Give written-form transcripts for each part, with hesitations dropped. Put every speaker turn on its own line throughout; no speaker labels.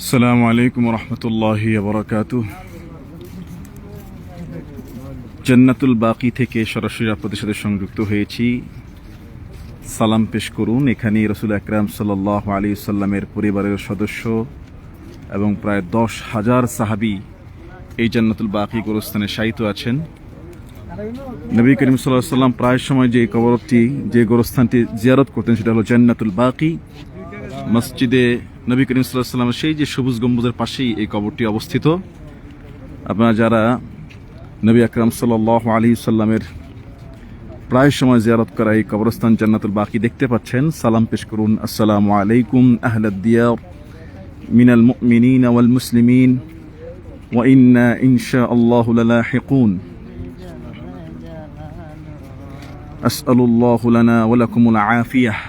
আসসালামু আলাইকুম রহমতুল্লাহি বারাকাতুহ। জান্নাতুল বাকি থেকে সরাসরি আপনাদের সাথে সংযুক্ত হয়েছি। সালাম পেশ করুন। এখানে রাসূল আকরাম সাল্লাল্লাহু আলাইহি ওয়াসাল্লামের পরিবারের সদস্য এবং প্রায় 10,000 সাহাবী এই জান্নাতুল বাকি গোরস্থানে শায়িত আছেন। নবী করিম সাল্লাল্লাহু আলাইহি ওয়াসাল্লাম প্রায় সময় যে গোরস্থানটি জিয়ারত করতেন সেটা হলো জান্নাতুল বাকি। মসজিদে নবী করিম সাল্লাল্লাহু আলাইহি ওয়াসাল্লামের সেই যে সবুজ গম্বুজের পাশেই এই কবরটি অবস্থিত। আপনারা যারা নবী আকরাম সাল্লাল্লাহু আলাইহি ওয়াসাল্লামের প্রায় সময় জিয়ারত করা এই কবরস্থান জান্নাতুল বাকি দেখতে পাচ্ছেন, সালাম পেশ করুন। আসসালামু আলাইকুম আহলাদ দিয়ার মিনাল মুমিনিনা ওয়াল মুসলিমিন ওয়া ইন্না ইনশাআল্লাহু লালাহিকুন। আসআলুল্লাহু লানা ওয়া লাকুমুল আফিয়াহ।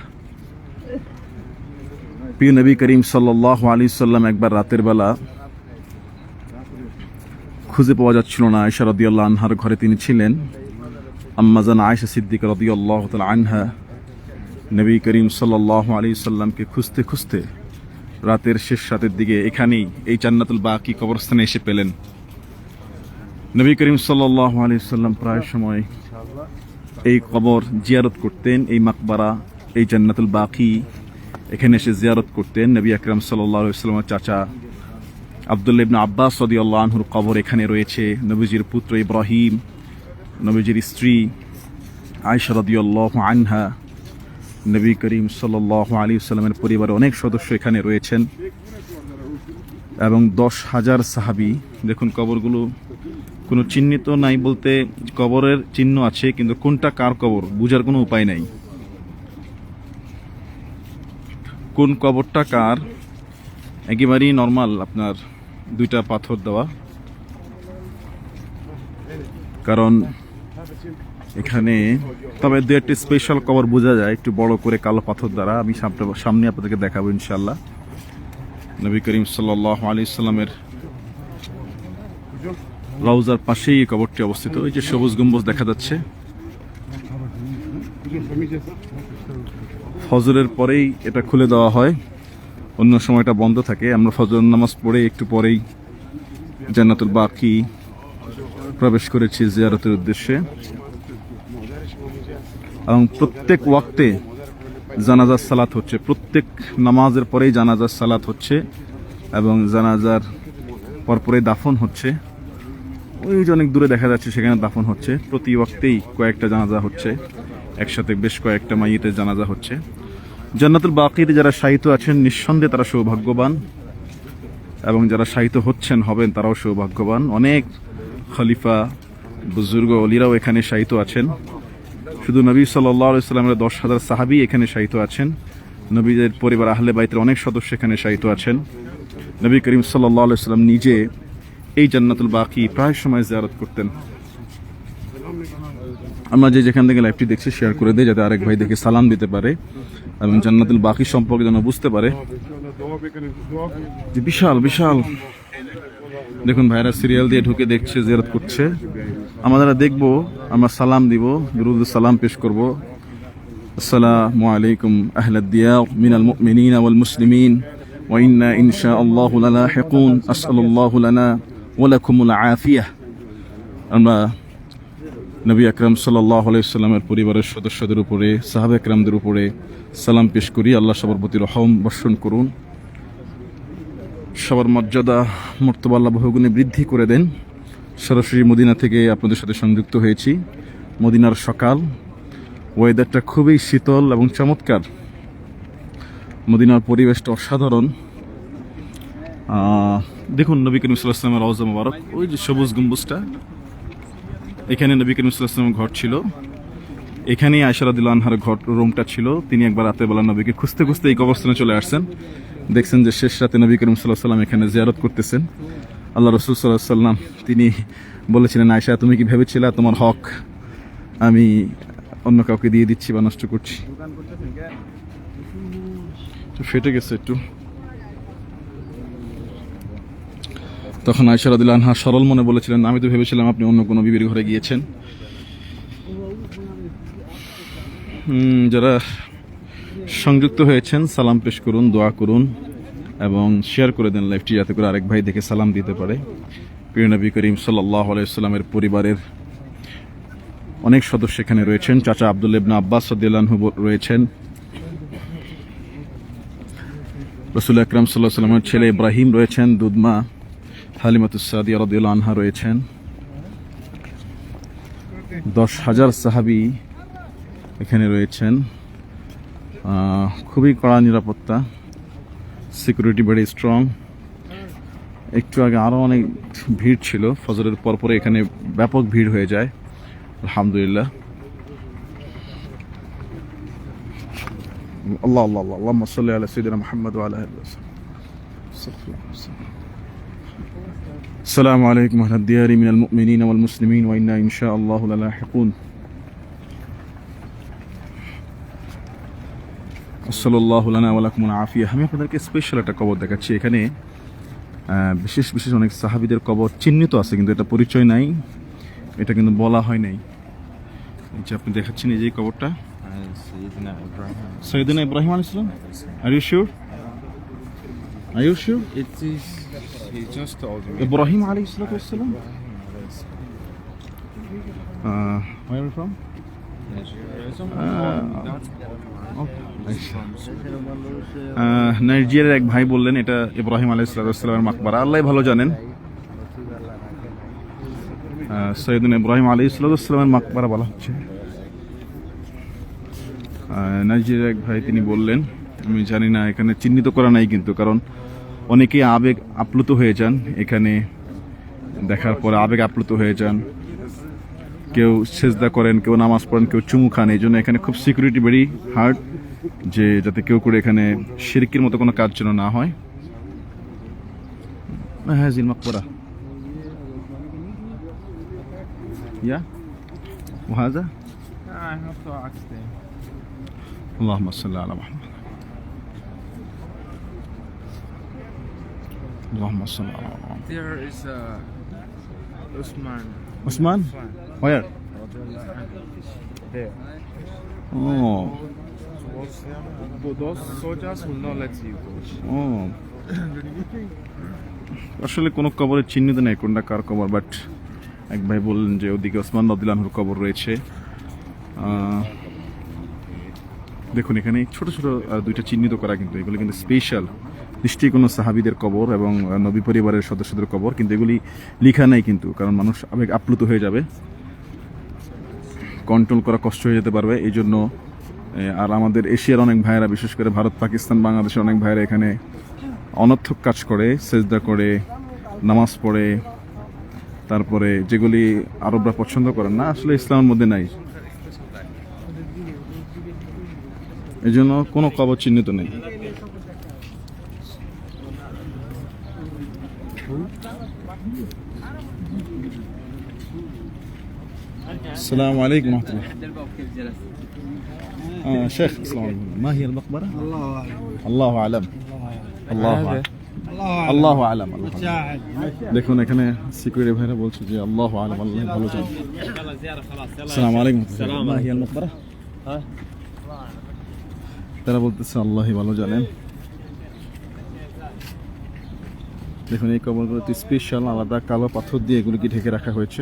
প্রিয় নবী করিম সাল্লাল্লাহু আলাইহি ওয়াসাল্লাম একবার রাতের বেলা খুঁজে পাওয়া যাচ্ছিল না। আয়েশা রাদিয়াল্লাহু আনহার ঘরে তিনি ছিলেন। আম্মাজান আয়েশা সিদ্দিকা রাদিয়াল্লাহু তাআলা আনহা নবী করিম সাল্লাল্লাহু আলাইহি ওয়াসাল্লামকে খুঁজতে খুঁজতে রাতের শেষ রাতের দিকে এখানেই এই জান্নাতুল বাকি কবরস্থানে এসে পেলেন। নবী করিম সাল্লাল্লাহু আলাইহি ওয়াসাল্লাম প্রায় সময় এই কবর জিয়ারত করতেন, এই মাকবারা, এই জান্নাতুল বাকি এখানে এসে জিয়ারত করতেন। নবী আকরাম সাল্লাল্লাহু আলাইহি ওয়াসাল্লামের চাচা আব্দুল্লাহ ইবনে আব্বাস রাদিয়াল্লাহু আনহুর কবর এখানে রয়েছে। নবীজির পুত্র ইব্রাহিম, নবীজির স্ত্রী আয়েশা রাদিয়াল্লাহু আনহা, নবী করিম সাল্লাল্লাহু আলাইহি ওয়াসাল্লামের পরিবারের অনেক সদস্য এখানে রয়েছেন এবং 10,000 সাহাবী। দেখুন কবরগুলো কোনো চিহ্নিত নাই, বলতে কবরের চিহ্ন আছে কিন্তু কোনটা কার কবর বোঝার কোনো উপায় নাই। কোন কবরটা কার একেবারেই নর্মাল, আপনার দুইটা পাথর দেওয়া, কারণ এখানে তবে দু একটি স্পেশাল কবর বোঝা যায় একটু বড় করে কালো পাথর দ্বারা। আমি সামনে আপনাদেরকে দেখাবো ইনশাআল্লাহ। নবী করিম সাল্লাল্লাহু আলাইহি ওয়াসাল্লামের রওজার পাশেই এই কবরটি অবস্থিত। এই যে সবুজ গম্বুজ দেখা যাচ্ছে, ফজরের পরেই এটা খুলে দেওয়া হয়, অন্য সময়টা বন্ধ থাকে। আমরা ফজর নামাজ পড়ে একটু পরেই জান্নাতুল বাকি প্রবেশ করেছি জিয়ারতের উদ্দেশ্যে এবং প্রত্যেক ওয়াক্তে জানাজার সালাত হচ্ছে, প্রত্যেক নামাজের পরেই জানাজার সালাত হচ্ছে এবং জানাজার পরপরেই দাফন হচ্ছে। ওই যে অনেক দূরে দেখা যাচ্ছে সেখানে দাফন হচ্ছে। প্রতি ওয়াক্তেই কয়েকটা জানাজা হচ্ছে, একসাথে বেশ কয়েকটা মাইয়িতের জানাজা হচ্ছে। জান্নাতুল বাকিতে যারা শায়িত আছেন নিঃসন্দেহে তারা সৌভাগ্যবান এবং যারা শায়িত হবেন তারাও সৌভাগ্যবান। অনেক খলিফা, বুজুর্গ, অলিরাও এখানে শায়িত আছেন। শুধু নবী সাল্লাল্লাহু আলাইহি ওয়াসাল্লামের 10,000 সাহাবী এখানে শায়িত আছেন। নবীদের পরিবার আহলে বাইতের অনেক সদস্য এখানে শায়িত আছেন। নবী করিম সাল্লাল্লাহু আলাইহি ওয়াসাল্লাম নিজে এই জান্নাতুল বাকি প্রায় সময় জিয়ারত করতেন। আমরা যেখান থেকে লাইভটি দেখছি শেয়ার করে দেই যাতে আরেক ভাই দেখে সালাম দিতে পারে এবং জান্নাতুল বাকি সম্পর্কে যেন বুঝতে পারে। বিশাল বিশাল দেখুন, ভাইরা সিরিয়াল দিয়ে ঢুকে দেখছে, জিয়ারত করছে। আমরা দেখবো, আমরা সালাম দিব, দুরুদ সালাম পেশ করব। আসসালামু আলাইকুম আহলাদ দিয়ার মিনাল মুমিনিনা ওয়াল মুসলিমিন ওয়া ইন্না ইনশাআল্লাহু লালাহিকুন। আসআলুল্লাহু লানা ওয়া লাকুমুল আফিয়াহ। আমরা নবী আকরাম সাল্লাল্লাহু আলাইহি ওয়াসাল্লামের পরিবারের সদস্যদের উপরে, সাহাবা কেরামদের উপরে সালাম পেশ করি। আল্লাহ সবার প্রতি রহম বর্ষণ করুন, সবার মর্যাদা মর্তবা আল্লাহ বহুগুণে বৃদ্ধি করে দেন। সরাসরি মদিনা থেকে আপনাদের সাথে সংযুক্ত হয়েছি। মদিনার সকাল, ওয়েদারটা খুবই শীতল এবং চমৎকার। মদিনার পরিবেশটা অসাধারণ। দেখুন নবী করিম সাল্লাল্লাহু আলাইহি ওয়াসাল্লামের রওজা মুবারক, ওই যে সবুজ গম্বুজটা, এখানে নবী করিম সাল্লাল্লাহু আলাইহি ওয়াসাল্লামের ঘর ছিল। এখানেই আয়েশা রাদিয়াল্লাহু আনহার ঘর রুমটা ছিল। তিনি একবার রাতের বেলা নবীকে খুঁজতে খুঁজতে এই কবরস্থানে চলে আসছেন। দেখছেন যে শেষ রাতে নবী করিম সাল্লাল্লাহু আলাইহি ওয়াসাল্লাম এখানে জিয়ারত করতেছেন। আল্লাহ রাসূল সাল্লাল্লাহু আলাইহি ওয়াসাল্লাম তিনি বলেছিলেন, আয়েশা তুমি কি ভেবেছিলা তোমার হক আমি অন্য কাউকে দিয়ে দিচ্ছি বা নষ্ট করছি? ফেটে গেছে একটু। তখন আয়েশা রাদিয়াল্লাহু আনহা সরল মনে বলেছিলেন, আমি তো ভেবেছিলাম আপনি অন্য কোনো বিবির ঘরে গিয়েছেন। যারা সংযুক্ত হয়েছেন সালাম পেশ করুন, দোয়া করুন। এবং শেয়ার করে দেন লাইভটি, যাতে করে আরেক ভাই দেখে সালাম দিতে পারে। প্রিয় নবী করিম সাল্লাল্লাহু আলাইহি ওয়াসাল্লামের পরিবারের অনেক সদস্য এখানে রয়েছেন। চাচা আব্দুল্লাহ ইবনে আব্বাস রাদিয়াল্লাহু আনহু রয়েছেন। রাসূল আকরাম সাল্লাল্লাহু আলাইহি ওয়াসাল্লামের ছেলে ইব্রাহিম রয়েছেন। দুধমা হালিমাতুস সাদিয়া রাদিয়াল্লাহু আনহা রয়েছেন। 10,000 সাহাবী এখানে রয়েছেন। খুবই কড়া নিরাপত্তা, সিকিউরিটি ভেরি স্ট্রং। একটু আগে আরও অনেক ভিড় ছিল, ফজরের পরপরে এখানে ব্যাপক ভিড় হয়ে যায়। আলহামদুলিল্লাহ। আল্লাহ আল্লাহ আল্লাহ আল্লাহুম্মা সাল্লি আলা সাইয়্যিদিনা মুহাম্মদ ওয়া আলা আলিহি ওয়াসাল্লাম। আসসালামু আলাইকুম আহলাদ দিয়ারি মিনাল মুমিনিনা ওয়াল মুসলিমিন ওয়া ইন্না ইনশাআল্লাহু লালাহিকুন। সাল্লাল্লাহু লানা ওয়া লাকুমুল আফিয়া। আমি আপনাদেরকে স্পেশাল একটা কবর দেখাচ্ছি। এখানে বিশেষ বিশেষ অনেক সাহাবীদের কবর চিহ্নিত আছে, কিন্তু এটা পরিচয় নাই, এটা কিন্তু বলা হয় নাই। যে আপনি দেখাচ্ছেন এই যে কবরটা সৈয়দনা ইব্রাহিম আলাইহিস সালাম। Are you sure? Are you sure?
It is. He just told me.
ইব্রাহিম আলাইহিস সালাম। Where are you from? নাইজেরিয়ার এক ভাই বললেন এটা ইব্রাহিম আলাইহিস সালামের মাকবারা। আল্লাহ ভালো জানেন। সৈয়দনা ইব্রাহিম আলাইহিস সালামের মাকবারা বলা হচ্ছে। নাইজেরিয়ার এক ভাই তিনি বললেন, আমি জানি না, এখানে চিহ্নিত করা নাই কিন্তু, কারণ অনেকেই আবেগ আপ্লুত হয়ে যান এখানে দেখার পরে, আবেগ আপ্লুত হয়ে যান। কেউ সেজদা করেন, কেউ নামাজ পড়েন, কেউ চুমু খান। এই জন্য এখানে খুব সিকিউরিটি ভেরি হার্ড, যে যাতে কেউ করে এখানে শিরকের মতো কোনো কাজ যেন না হয়। হ্যাঁ জিল মাকবারা ইয়া ওয়াহাজা।
I have to ask them.
اللهم صل على محمد. اللهم صل على محمد.
There is Usman.
Usman? Where?
There.
Oh.
But those soldiers will not let you go.
Oh. আসলে কোনো কবরের চিহ্নিত নেই কোনটা কার কবর, বাট এক ভাই বললেন যে ওদিকে ওসমান রাদিয়াল্লাহু আনহুর কবর রয়েছে। দেখুন এখানে ছোট ছোট দুইটা চিহ্নিত করা, কিন্তু এগুলো কিন্তু স্পেশাল, নিশ্চয়ই কোনো সাহাবীদের কবর এবং নবী পরিবারের সদস্যদের কবর, কিন্তু এগুলি লেখা নাই কিন্তু, কারণ মানুষ আবেগ আপ্লুত হয়ে যাবে, কন্ট্রোল করা কষ্ট হয়ে যেতে পারবে এই জন্য। আর আমাদের এশিয়ার অনেক ভাইয়েরা, বিশেষ করে ভারত, পাকিস্তান, বাংলাদেশের অনেক ভাইয়েরা এখানে অনর্থক কাজ করে, সেজদা করে, নামাজ পড়ে, তারপরে যেগুলি আরবরা পছন্দ করেন না, আসলে ইসলামের মধ্যে নাই। এই জন্য কোনো কবর চিহ্নিত নেই। السلام عليكم ورحمة الله. شيخ السلام عليكم. ما هي المقبرة؟ الله أعلم. الله أعلم. الله أعلم. দেখুন এখানে সিকিউরিটি ভাইরা বলছে যে আল্লাহু আ'লাম, আল্লাহ ভালো জানেন। আসসালামু আলাইকুম। ما هي المقبرة؟ তারা বলতেছে আল্লাহই ভালো জানেন। দেখুন এই কবরগুলোতে স্পেশাল আলাদা কালো পাথর দিয়ে এগুলোকে ঢেকে রাখা হয়েছে,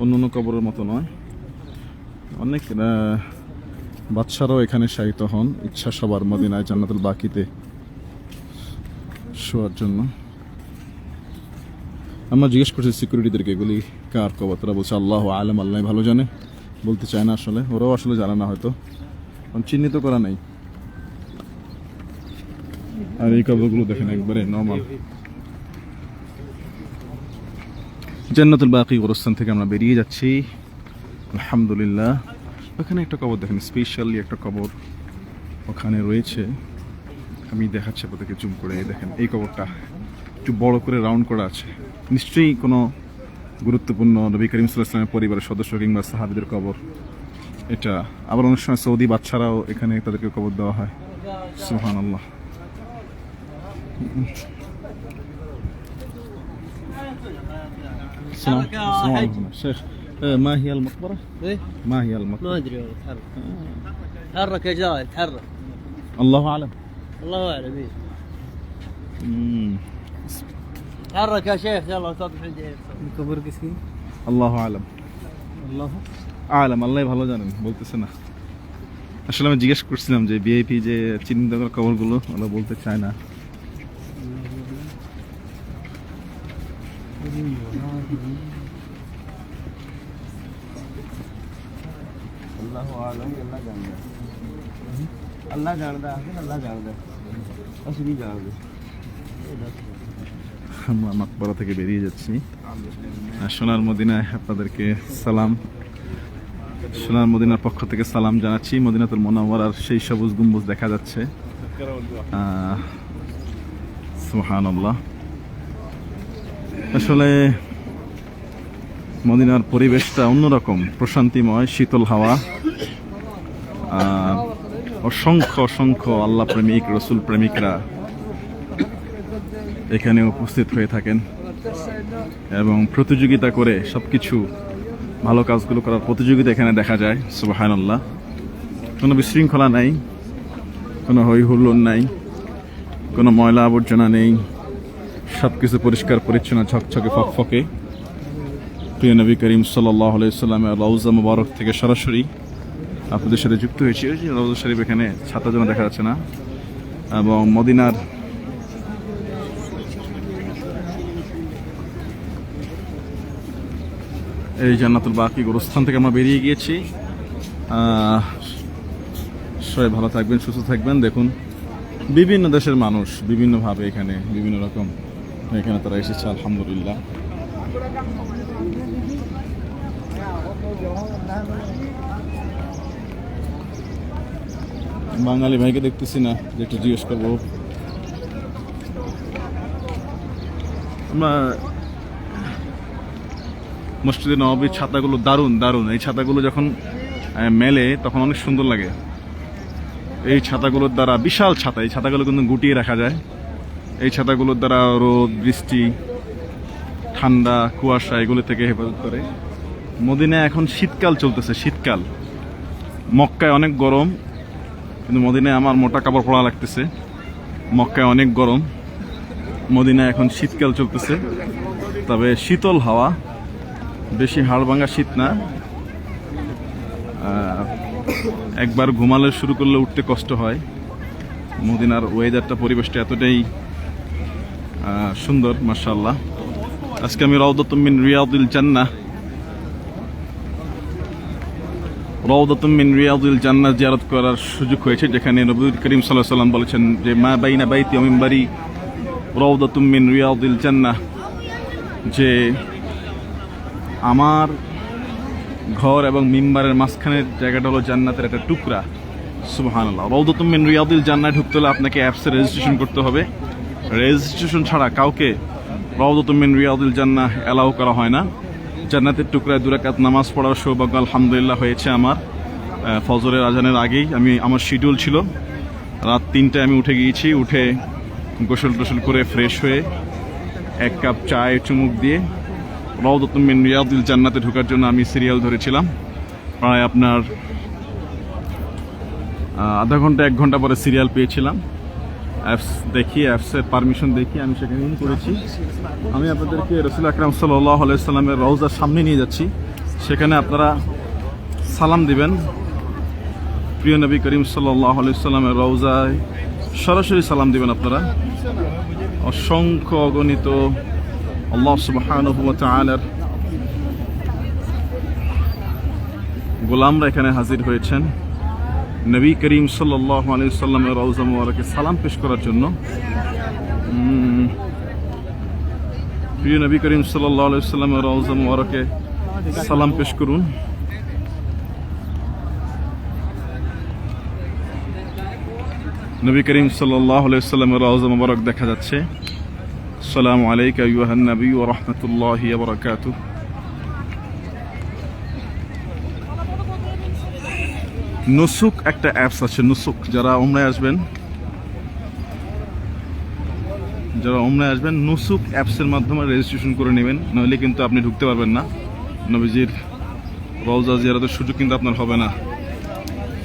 অন্য অন্য কবরের মতো নয়। অনেক বাদশারাও এখানে শায়িত হন ইচ্ছা সবার মদিনায় জান্নাতুল বাকিতে শোয়ার জন্য। আমরা জিজ্ঞেস করছি সিকিউরিটিদেরকে এগুলি কার কবর, তারা বলছে আল্লাহু আ'লাম, আল্লাহ ভালো জানে। বলতে চায় না, আসলে ওরাও আসলে জানে না হয়তো, চিহ্নিত করা নাই। আর এই কবরগুলো দেখেন একবারে নর্মাল। জান্নাতুল বাকি গোরস্থান থেকে আমরা বেরিয়ে যাচ্ছি আলহামদুলিল্লাহ। ওখানে একটা কবর দেখেন, স্পেশালি একটা কবর ওখানে রয়েছে, আমি দেখাচ্ছি আপনাদেরকে জুম করে। দেখেন এই কবরটা একটু বড় করে রাউন্ড করা আছে, নিশ্চয়ই কোনো গুরুত্বপূর্ণ নবী করিম সাল্লাল্লাহু আলাইহি ওয়াসাল্লামের পরিবারের সদস্য কিংবা সাহাবীদের কবর এটা। আবার অনেক সময় সৌদি বাদশারাও এখানে তাদেরকে কবর দেওয়া হয়। সুবহানাল্লাহ। السلام عليكم شيخ. ما هي المقبرة؟
ايه
ما هي المقبرة؟
ما ادري والله. تحرك تحرك يا جاي تحرك.
الله أعلم.
الله اعلم. ايه تحرك يا شيخ يلا صوتك الجيب
कबर किसकी
আল্লাহ আলম
अल्लाह
আলম, আল্লাহ ভালো জানেন, বলতেছে না। আসলে আমি জিজ্ঞেস করছিলাম যে ভিআইপি যে চিহ্নিত করা কবরগুলো ওরা বলতে চায় না।
अल्लाह आलम अल्लाह जानदा अल्लाह जानदा अल्लाह जानदा असली जानदा
আমরা মাকবরা থেকে বেরিয়ে যাচ্ছি। আর সোনার মদিনায় আপনাদেরকে সালাম, সোনার মদিনার পক্ষ থেকে সালাম জানাচ্ছি। মদিনাতুল মুনাওয়ারার সেই সবুজ গম্বুজ দেখা যাচ্ছে। সুবহানাল্লাহ। আসলে মদিনার পরিবেশটা অন্যরকম, প্রশান্তিময়, শীতল হাওয়া। অসংখ্য অসংখ্য আল্লাহ প্রেমিক, রসুল প্রেমিকরা এখানে উপস্থিত হয়ে থাকেন এবং প্রতিযোগিতা করে সবকিছু ভালো কাজগুলো করার প্রতিযোগিতা এখানে দেখা যায়। সুবহানাল্লাহ। কোনো বিশৃঙ্খলা নাই, কোনো হই হুল্লোড় নাই, কোনো ময়লা আবর্জনা নেই, সব কিছু পরিষ্কার পরিচ্ছন্ন, ঝকঝকে ফকফকে। প্রিয় নবী করিম সাল্লাল্লাহু আলাইহি সাল্লামের রওজা মুবারক থেকে সরাসরি আপনাদের সাথে যুক্ত হয়েছি। ওই যে রওজা শরীফ, এখানে ছাতা যেন দেখা যাচ্ছে না। এবং মদিনার এই জান্নাতুল বাকি গোরস্থান থেকে আমরা বেরিয়ে গিয়েছি। সবাই ভালো থাকবেন, সুস্থ থাকবেন। দেখুন বিভিন্ন দেশের মানুষ বিভিন্নভাবে এখানে বিভিন্ন রকম এখানে তারা এসেছে, আলহামদুলিল্লাহ। বাঙালি ভাইকে দেখতেছি না, যে একটু জিজ্ঞেস করবো। আমরা মসজিদে নববীর ছাতাগুলো দারুণ দারুণ। এই ছাতাগুলো যখন মেলে তখন অনেক সুন্দর লাগে। এই ছাতাগুলোর দ্বারা, বিশাল ছাতা, এই ছাতাগুলো কিন্তু গুটিয়ে রাখা যায়। এই ছাতাগুলোর দ্বারা রোদ, বৃষ্টি, ঠান্ডা, কুয়াশা এগুলো থেকে হেফাজত করে। মদিনায় এখন শীতকাল চলতেছে, শীতকাল। মক্কায় অনেক গরম, কিন্তু মদিনায় আমার মোটা কাপড় পরা লাগতেছে। মক্কায় অনেক গরম, মদিনায় এখন শীতকাল চলতেছে। তবে শীতল হাওয়া, বেশি হাড় ভাঙা শীত না। একবার ঘুমালে শুরু করলে উঠতে কষ্ট হয়। মদিনার ওয়েদারটা, পরিবেশটা এতটাই সুন্দর, মাশাআল্লাহ। আজকে আমি রাউদাতুম মিন রিয়াদিল জান্নাহ, রাউদাতুম মিন রিয়াদিল জান্নাহ জিয়ারত করার সুযোগ হয়েছে, যেখানে নবী করিম সাল্লাল্লাহু আলাইহি ওয়াসাল্লাম বলেছেন যে মা বাইনা বাইতি ওয়া মিনবারি রাউদাতুম মিন রিয়াদিল জান্নাহ, যে আমার ঘর এবং মিম্বারের মাঝখানের জায়গাটা হলো জান্নাতের একটা টুকরা। সুবহানাল্লাহ। রাউদাতুম মিন রিয়াদিল জান্নাহ ঢুকতে হলে আপনাকে অ্যাপসে রেজিস্ট্রেশন করতে হবে। রেজিস্ট্রেশন ছাড়া কাউকে রাউদাতুম মিন রিয়াদিল জান্নাহ অ্যালাউ করা হয় না। জান্নাতের টুকরায় 2 রাকাত নামাজ পড়ার সৌভাগ্য আলহামদুলিল্লাহ হয়েছে আমার। ফজরের আজানের আগেই আমার শিডিউল ছিল। রাত 3টায় আমি উঠে গিয়েছি। উঠে গোসল টোসল করে ফ্রেশ হয়ে 1 কাপ চায় চুমুক দিয়ে রাউদাতুম মিন রিয়াদিল জান্নাতে ঢোকার জন্য আমি সিরিয়াল ধরেছিলাম। প্রায় আপনার আধা ঘন্টা 1 ঘন্টা পরে সিরিয়াল পেয়েছিলাম। অ্যাপস দেখিয়ে, অ্যাপসের পারমিশন দেখিয়ে আমি সেখানেই করেছি। আমি আপনাদেরকে রাসূল আকরাম সাল্লাল্লাহু আলাইহি সাল্লামের রওজার সামনে নিয়ে যাচ্ছি। সেখানে আপনারা সালাম দিবেন। প্রিয় নবী করিম সাল্লাল্লাহু আলাইহি সাল্লামের রওজায় সরাসরি সালাম দিবেন আপনারা। অসংখ্য অগণিত আল্লাহ সুবহানাহু ওয়া তাআলার গোলামরা এখানে হাজির হয়েছেন নবী করিম সাল্লাল্লাহু আলাইহি ওয়াসাল্লামের রওজা মুবারকে সালাম পেশ করার জন্য। প্রিয় নবী করিম সাল্লাল্লাহু আলাইহি ওয়াসাল্লামের রওজা মুবারকে সালাম পেশ করুন। নবী করিম সাল্লাল্লাহু আলাইহি ওয়াসাল্লামের রওজা মুবারক দেখা যাচ্ছে। আসসালামু আলাইকা আইয়ুহান নবী ওয়া রাহমাতুল্লাহি ওয়া বারাকাতুহু। নুসুক একটা অ্যাপস আছে, নুসুক। যারা উমরায় আসবেন নুসুক অ্যাপসের মাধ্যমে রেজিস্ট্রেশন করে নেবেন, নইলে কিন্তু আপনি ঢুকতে পারবেন না। নবীজির রওজা জিয়ারতের সুযোগ কিন্তু আপনার হবে না।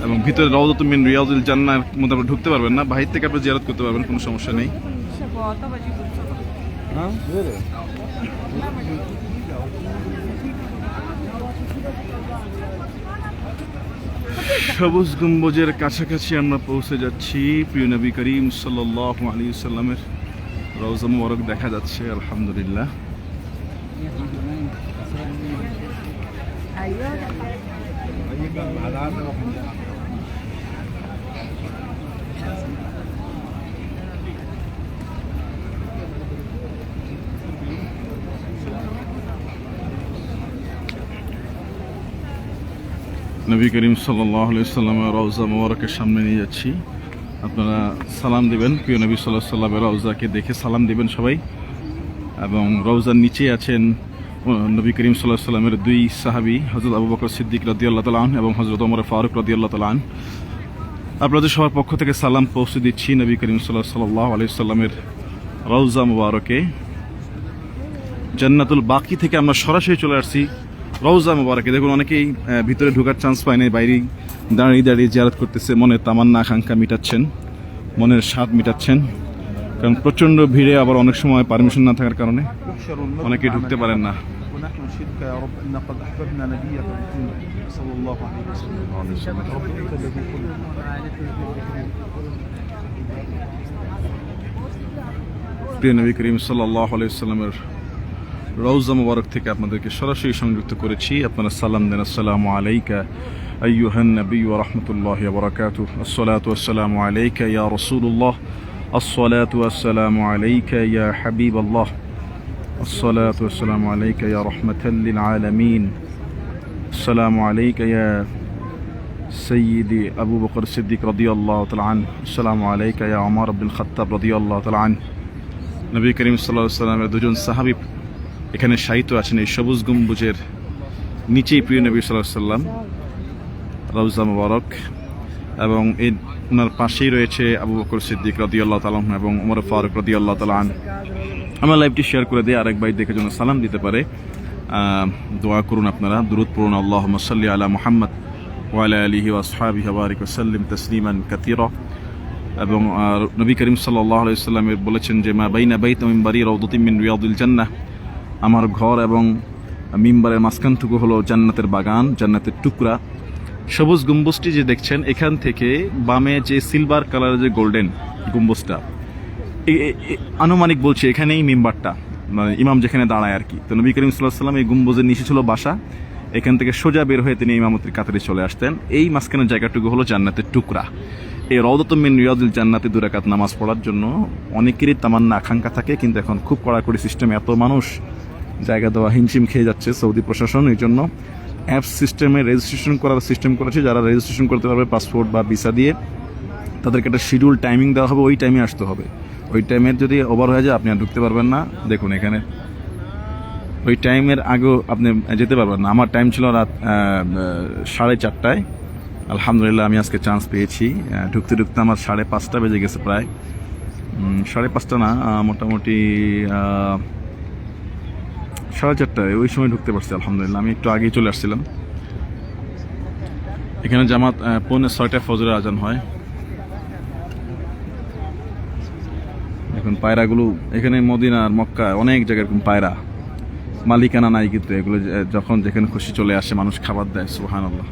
এবং ভিতরে রওজাতুম মিন রিয়াজিল জান্নাহর মধ্যে আপনি ঢুকতে পারবেন না, বাহির থেকে আপনি জিয়ারত করতে পারবেন, কোনো সমস্যা নেই।
হ্যাঁ বেরে
সবুজ গম্বুজের কাছাকাছি আমরা পৌঁছে যাচ্ছি। প্রিয় নবী করিম সাল্লাল্লাহু আলাইহি সাল্লামের রওজা মুবারক দেখা যাচ্ছে, আলহামদুলিল্লাহ। নবী করিম সাল্লাল্লাহু আলাইহি সাল্লামের রওজা মুবারকের সামনে নিয়ে যাচ্ছি। আপনারা সালাম দিবেন, প্রিয় নবী সাল্লাল্লাহু আলাইহি সাল্লামের রওজাকে দেখে সালাম দিবেন সবাই। এবং রওজার নিচে আছেন নবী করিম সাল্লাল্লাহু আলাইহি সাল্লামের দুই সাহাবী, হযরত আবু বকর সিদ্দিক রাদিয়াল্লাহু তাআলা আনহু এবং হযরত ওমর ফারুক রাদিয়াল্লাহু তাআলা আনহু। আপনাদের সবার পক্ষ থেকে সালাম পৌঁছে দিচ্ছি নবী করিম সাল্লাল্লাহু আলাইহি সাল্লামের রওজা মুবারকে। জান্নাতুল বাকি থেকে আমরা সরাসরি চলে আসছি রওজা মুবারকে। দেখুন, অনেকেই ভিতরে ঢোকার চান্স পায় না, বাইরেই দাঁড়িয়ে দাঁড়িয়ে জিয়ারত করতেছে, মনের তামান্না আকাঙ্ক্ষা মিটাচ্ছেন, মনের স্বাদ মিটাচ্ছেন। কারণ প্রচণ্ড ভিড়ে, আবার অনেক সময় পারমিশন না থাকার কারণে অনেকেই ঢুকতে পারেন না।
ونحن نشهدك يا رب ان قد احببنا نبيك محمد صلى الله عليه وسلم. رب انت الذي قلت
প্রিয় নবী করিম সাল্লাল্লাহু আলাইহি সাল্লামের রওজা মুবারক থেকে আপনাদেরকে সরাসরি সংযুক্ত করেছি। আপনারা সালাম দেন, আসসালামু আলাইকা আইয়ুহান নবী ওয়া রাহমাতুল্লাহি ওয়া বারাকাতুহু, আসসালাতু ওয়াসসালামু আলাইকা ইয়া রাসূলুল্লাহ, আসসালাতু ওয়াসসালামু আলাইকা ইয়া হাবিবাল্লাহ, আসসালাতু ওয়াসসালামু আলাইকা ইয়া রাহমাতাল লিল আলামিন, আসসালামু আলাইকা ইয়া সাইয়্যিদি আবু বকর সিদ্দিক রাদিয়াল্লাহু তাআলা আনহু, আসসালামু আলাইকা ইয়া ওমর ইবনুল খাত্তাব রাদিয়াল্লাহু তাআলা আনহু। নবী করিম সাল্লাল্লাহু আলাইহি সাল্লামের দুজন সাহাবী এখানে শায়িত আছেন এই সবুজ গম্বুজের নিচেই। প্রিয় নবী সাল্লাল্লাহু আলাইহি সাল্লাম রওজা মুবারক, এবং এই ওনার পাশেই রয়েছে আবু বকর সিদ্দিক রাদিয়াল্লাহু তাআলা আনহু এবং ওমর ফারুক রাদিয়াল্লাহু তাআলা আনহু। আমরা লাইভটি শেয়ার করে দিই, আরেক ভাই দেখে যেন সালাম দিতে পারে। দোয়া করুন আপনারা, দুরূদ পড়ুন, আল্লাহুম্মা সাল্লি আলা মুহাম্মদ ওয়া আলা আলিহি ওয়া আসহাবিহি ওয়া বারিক ওয়া সাল্লিম তাসলিমান কাসীরা। এবং নবী করিম সাল্লাল্লাহু আলাইহি সাল্লামের বলেছেন যে মা বাইনা বাইতি ওয়া মিনবারি রাউদাতুম মিন রিয়াদিল জান্নাহ, আমার ঘর এবং মিম্বারের মাঝখানটুকু হলো জান্নাতের বাগান, জান্নাতের টুকরা। সবুজ গম্বুজটি যে দেখছেন, এখান থেকে বামে যে সিলভার কালারের যে গোল্ডেন গম্বুজটা, আনুমানিক বলছি এখানেই মিম্বারটা, মানে ইমাম যেখানে দাঁড়ায় আর কি। তো নবী করিম সাল্লাল্লাহু আলাইহি সাল্লাম এই গম্বুজের নিচে ছিল বাসা, এখান থেকে সোজা বের হয়ে তিনি ইমামতির কাতারে চলে আসতেন। এই মাঝখানের জায়গাটুকু হলো জান্নাতের টুকরা। এই রাউদাতুম মিন রিয়াদিল জান্নাতে 2 রাকাত নামাজ পড়ার জন্য অনেকেরই তামান্না আকাঙ্ক্ষা থাকে, কিন্তু এখন খুব কড়াকড়ি সিস্টেমে এত মানুষ, জায়গা দেওয়া হিমশিম খেয়ে যাচ্ছে সৌদি প্রশাসন। এই জন্য অ্যাপস সিস্টেমে রেজিস্ট্রেশন করার সিস্টেম করেছে। যারা রেজিস্ট্রেশন করতে পারবে পাসপোর্ট বা ভিসা দিয়ে, তাদেরকে একটা শিডিউল টাইমিং দেওয়া হবে, ওই টাইমে আসতে হবে। ওই টাইমের যদি ওভার হয়ে যায় আপনি আর ঢুকতে পারবেন না। দেখুন এখানে ওই টাইমের আগেও আপনি যেতে পারবেন না। আমার টাইম ছিল রাত 4:30টায়। আলহামদুলিল্লাহ আমি আজকে চান্স পেয়েছি। ঢুকতে ঢুকতে আমার 5:30 বেজে গেছে, প্রায় 5:30 না, মোটামুটি 4:30টায় ওই সময় ঢুকতে পারছি আলহামদুলিল্লাহ। আমি একটু আগেই চলে আসছিলাম। এখানে জামাত 5:45টায় ফজরের আজান হয়। এখন পায়রাগুলো এখানে মদিনার মক্কায় অনেক জায়গায় এরকম পায়রা, মালিকানা নাই কিন্তু এগুলো যখন যেখানে খুশি চলে আসে মানুষ খাবার দেয়। সুবহানাল্লাহ।